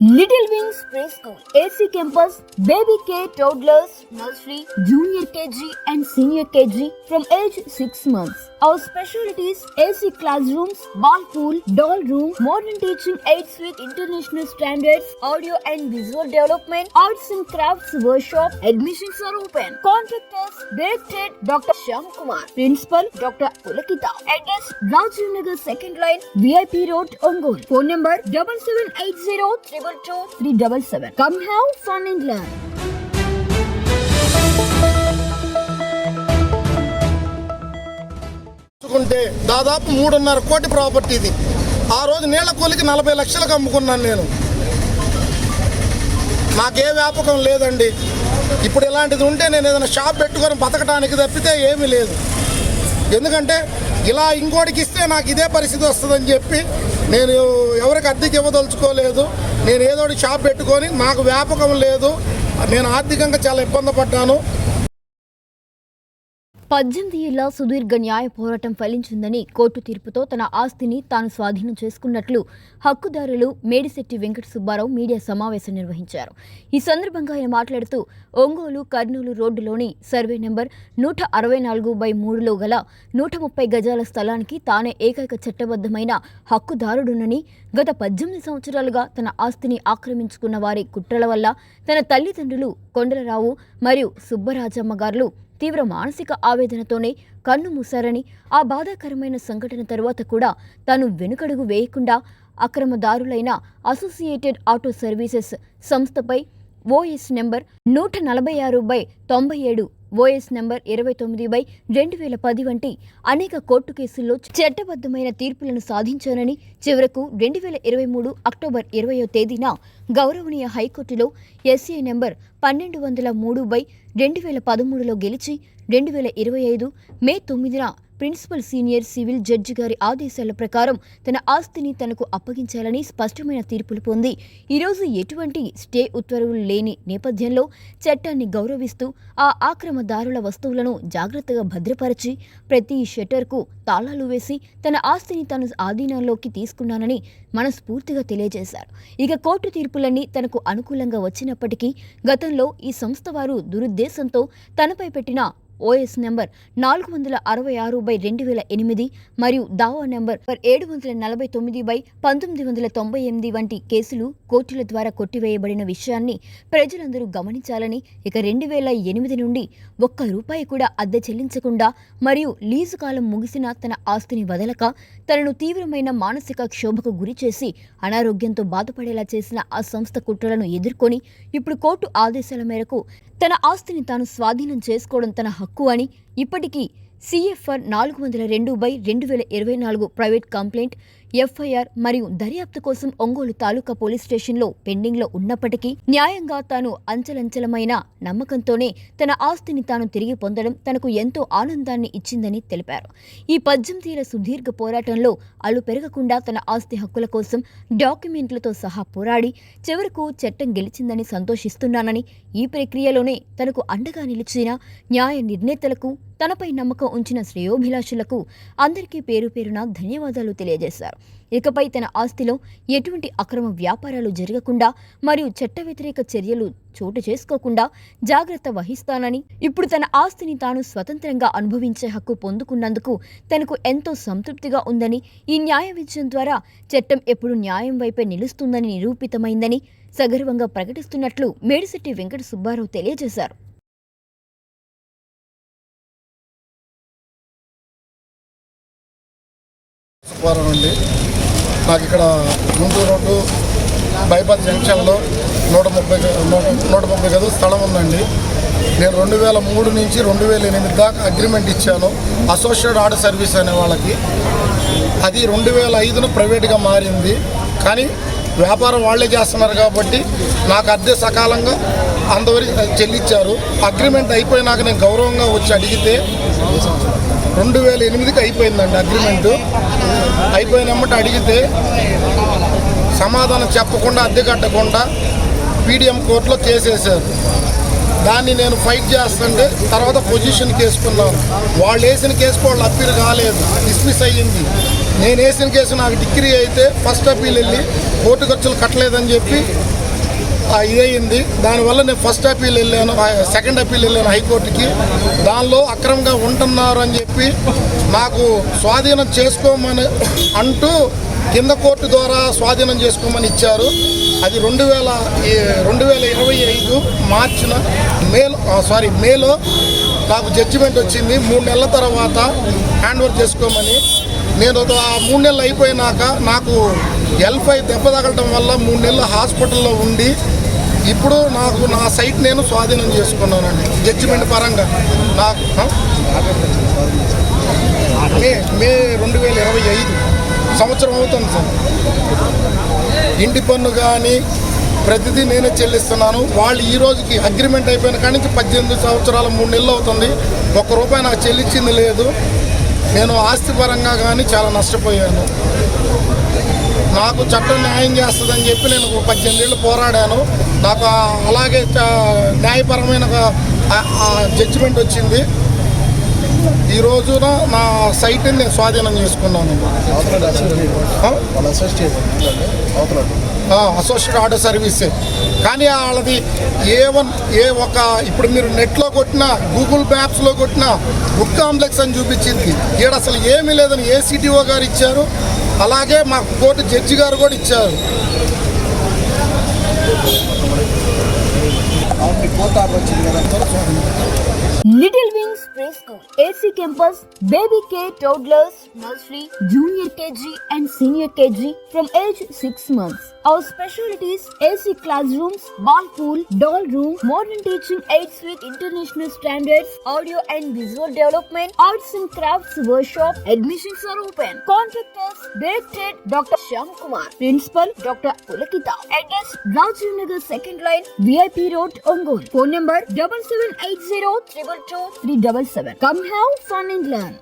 Little Wings Preschool, AC Campus, Baby K, Toddlers, Nursery, Junior KG and Senior KG from age 6 months. Our specialties: AC classrooms, ball pool, doll room, modern teaching aids with international standards, audio and visual development, arts and crafts workshop. Admissions are open. Contact us. Directed Dr. Shyam Kumar. Principal Dr. Pulakita. Address: Rajiv Nagar 2nd line, VIP Road, Ongole. Phone number 7780 222 377. Come have fun and learn. దాదాపు 3.5 కోటి property ఇది. ఆ రోజు నీళ్ల కూలికి 40 లక్షలకు అమ్ముకున్నాను నేను. నాకే వ్యాపకం లేదండి. ఇప్పుడు ఇలాంటిది ఉంటే నేను ఏదైనా షాప్ పెట్టుకొని బతకడానికి తప్పితే ఏమీ లేదు. ఎందుకంటే ఇలా ఇంకోటికి ఇస్తే నాకు ఇదే పరిస్థితి వస్తుందని చెప్పి నేను ఎవరికి అద్దెకి ఇవ్వదలుచుకోలేదు. నేను ఏదో షాప్ పెట్టుకొని నాకు వ్యాపకం లేదు. నేను ఆర్థికంగా చాలా ఇబ్బంది పడ్డాను. 18 ఏళ్ల సుదీర్ఘ న్యాయ పోరాటం ఫలించిందని కోర్టు తీర్పుతో తన ఆస్తిని తాను స్వాధీనం చేసుకున్నట్లు హక్కుదారులు మేడిశెట్టి వెంకట సుబ్బారావు మీడియా సమావేశం నిర్వహించారు. ఈ సందర్భంగా ఆయన మాట్లాడుతూ ఒంగోలు కర్నూలు రోడ్డులోని సర్వే నెంబర్ 164/3లో గల 130 గజాల స్థలానికి తానే ఏకైక చట్టబద్ధమైన హక్కుదారుడునని, గత 18 సంవత్సరాలుగా తన ఆస్తిని ఆక్రమించుకున్న వారి కుట్రల వల్ల తన తల్లిదండ్రులు కొండలరావు మరియు సుబ్బరాజమ్మ గారు తీవ్ర మానసిక ఆవేదనతోనే కన్ను మూశారని, ఆ బాధాకరమైన సంఘటన తరువాత కూడా తాను వెనుకడుగు వేయకుండా అక్రమదారులైన అసోసియేటెడ్ ఆటో సర్వీసెస్ సంస్థపై ఓఎస్ నెంబర్ 146/97, ఓఎస్ నెంబర్ 29/2010 వంటి అనేక కోర్టు కేసుల్లో చట్టబద్ధమైన తీర్పులను సాధించానని, చివరకు 2023 అక్టోబర్ 20వ తేదీన గౌరవనీయ హైకోర్టులో ఎస్ఏ నెంబర్ 1203/2013లో గెలిచి 2025 మే 9న ప్రిన్సిపల్ సీనియర్ సివిల్ జడ్జి గారి ఆదేశాల ప్రకారం తన ఆస్తిని తనకు అప్పగించాలని స్పష్టమైన తీర్పులు పొంది ఈరోజు ఎటువంటి స్టే ఉత్తర్వులు లేని నేపథ్యంలో చట్టాన్ని గౌరవిస్తూ ఆ ఆక్రమదారుల వస్తువులను జాగ్రత్తగా భద్రపరిచి ప్రతి షట్టర్కు తాళాలు వేసి తన ఆస్తిని తాను ఆధీనంలోకి తీసుకున్నానని మనస్ఫూర్తిగా తెలియజేశారు. ఇక కోర్టు తీర్పులన్నీ తనకు అనుకూలంగా వచ్చినప్పటికీ గతంలో ఈ సంస్థ వారు దురుద్దేశంతో తనపై పెట్టిన ఓఎస్ నెంబర్ 466/2008 మరియు దావా నెంబర్ 749/1998 వంటి కేసులు కోర్టుల ద్వారా కొట్టివేయబడిన విషయాన్ని ప్రజలందరూ గమనించాలని, ఇక 2008 నుండి ఒక్క రూపాయి కూడా అద్దె చెల్లించకుండా మరియు లీజు కాలం ముగిసిన తన ఆస్తిని వదలక తనను తీవ్రమైన మానసిక క్షోభకు గురిచేసి అనారోగ్యంతో బాధపడేలా చేసిన ఆ సంస్థ కుట్రలను ఎదుర్కొని ఇప్పుడు కోర్టు ఆదేశాల మేరకు తన ఆస్తిని తాను స్వాధీనం చేసుకోవడం తన హక్కు అని, ఇప్పటికీ CFR 402/2024 ప్రైవేట్ కంప్లైంట్, FIR మరియు దర్యాప్తు కోసం ఒంగోలు తాలూకా పోలీస్ స్టేషన్లో పెండింగ్లో ఉన్నప్పటికీ న్యాయంగా తాను అంచలంచలమైన నమ్మకంతోనే తన ఆస్తిని తాను తిరిగి పొందడం తనకు ఎంతో ఆనందాన్ని ఇచ్చిందని తెలిపారు. ఈ 18 ఏళ్ల సుదీర్ఘ పోరాటంలో అలు పెరగకుండా తన ఆస్తి హక్కుల కోసం డాక్యుమెంట్లతో సహా పోరాడి చివరకు చట్టం గెలిచిందని సంతోషిస్తున్నానని, ఈ ప్రక్రియలోనే తనకు అండగా నిలిచిన న్యాయ నిర్ణేతలకు, తనపై నమ్మకం ఉంచిన శ్రేయోభిలాషులకు అందరికీ పేరు పేరున ధన్యవాదాలు తెలియజేశారు. ఇకపై తన ఆస్తిలో ఎటువంటి అక్రమ వ్యాపారాలు జరగకుండా మరియు చట్ట వ్యతిరేక చర్యలు చోటు చేసుకోకుండా జాగ్రత్త వహిస్తానని, ఇప్పుడు తన ఆస్తిని తాను స్వతంత్రంగా అనుభవించే హక్కు పొందుకున్నందుకు తనకు ఎంతో సంతృప్తిగా ఉందని, ఈ న్యాయ విజయం ద్వారా చట్టం ఎప్పుడు న్యాయం వైపే నిలుస్తుందని నిరూపితమైందని సగర్వంగా ప్రకటిస్తున్నట్లు మేడిశెట్టి వెంకట సుబ్బారావు తెలియజేశారు. నుండి నాకు ఇక్కడ గుంటూరు రోడ్డు బైపాస్ జంక్షన్లో 130 గదుల స్థలం ఉందండి. నేను 2003 నుంచి 2008 దాకా అగ్రిమెంట్ ఇచ్చాను అసోసియేటెడ్ ఆటో సర్వీస్ అనే వాళ్ళకి. అది 2005 ప్రైవేట్గా మారింది. కానీ వ్యాపారం వాళ్ళే చేస్తున్నారు కాబట్టి నాకు అద్దె సకాలంగా అంతవరకు చెల్లించారు. అగ్రిమెంట్ అయిపోయినాక నేను గౌరవంగా వచ్చి అడిగితే 2008కి అయిపోయిందండి అగ్రిమెంటు. అయిపోయినమ్మట అడిగితే సమాధానం చెప్పకుండా అద్దె కట్టకుండా PDM కోర్టులో కేసు వేశారు. దాన్ని నేను ఫైట్ చేస్తుంటే తర్వాత పొజిషన్కి వేసుకున్నాను. వాళ్ళు వేసిన కేసు వాళ్ళు అప్పీల్ కాలేదు, డిస్మిస్ అయ్యింది. నేను వేసిన కేసు నాకు డిగ్రీ అయితే ఫస్ట్ అప్పీల్ వెళ్ళి కోర్టు ఖర్చులు కట్టలేదని చెప్పి ఇదయింది. దానివల్ల నేను ఫస్ట్ అప్పీల్ వెళ్ళాను, సెకండ్ అప్పీల్ వెళ్ళాను హైకోర్టుకి. దానిలో అక్రమంగా ఉంటున్నారు అని చెప్పి నాకు స్వాధీనం చేసుకోమని అంటూ కింద కోర్టు ద్వారా స్వాధీనం చేసుకోమని ఇచ్చారు. అది 2025 మార్చిన మేలో నాకు జడ్జిమెంట్ వచ్చింది. 3 నెలల తర్వాత హ్యాండ్ ఓవర్ చేసుకోమని. నేను 3 నెలలు అయిపోయినాక నాకు L5 దెబ్బ తగలటం వల్ల 3 నెలలు హాస్పిటల్లో ఉండి ఇప్పుడు నాకు నా సైట్ నేను స్వాధీనం చేసుకున్నానండి జడ్జిమెంట్ పరంగా. నాకు మే 2025 సంవత్సరం అవుతుంది సార్. ఇంటి పన్ను కానీ ప్రతిదీ నేనే చెల్లిస్తున్నాను. వాళ్ళు ఈ రోజుకి అగ్రిమెంట్ అయిపోయిన కాడి నుంచి 18 సంవత్సరాల 3 నెలలు అవుతుంది. ₹1 నాకు చెల్లించింది లేదు. నేను ఆస్తి పరంగా కానీ చాలా నష్టపోయాను. నాకు చట్టం న్యాయం చేస్తుందని చెప్పి నేను 18 ఏళ్ళు పోరాడాను. నాకు అలాగే న్యాయపరమైన జడ్జిమెంట్ వచ్చింది. ఈ రోజున నా సైట్ని నేను స్వాధీనం చేసుకున్నాను. అసోసియేట్ ఆర్డర్ సర్వీసే. కానీ వాళ్ళది ఇప్పుడు మీరు నెట్లో కొట్టినా గూగుల్ మ్యాప్స్లో కొట్టినా బుక్ కాంప్లెక్స్ అని చూపించింది. ఇక్కడ అసలు ఏమీ లేదని ACTO గారు ఇచ్చారు. అలాగే మా కోర్టు జడ్జి గారు కూడా ఇచ్చారు. Little wings pre school, AC campus, baby care, toddlers, nursery, junior KG and senior KG from age 6 months. Our specialties: AC classrooms, ball pool, doll room, modern teaching aids with international standards, audio and visual development, arts and crafts workshop. Admissions are open. Contact us. Directed Dr. Shyam Kumar. Principal Dr. Pulakita. Address: Rajiv Nagar 2nd line, VIP Road, Ongole. Phone number 7780 222 377. Come have fun and learn.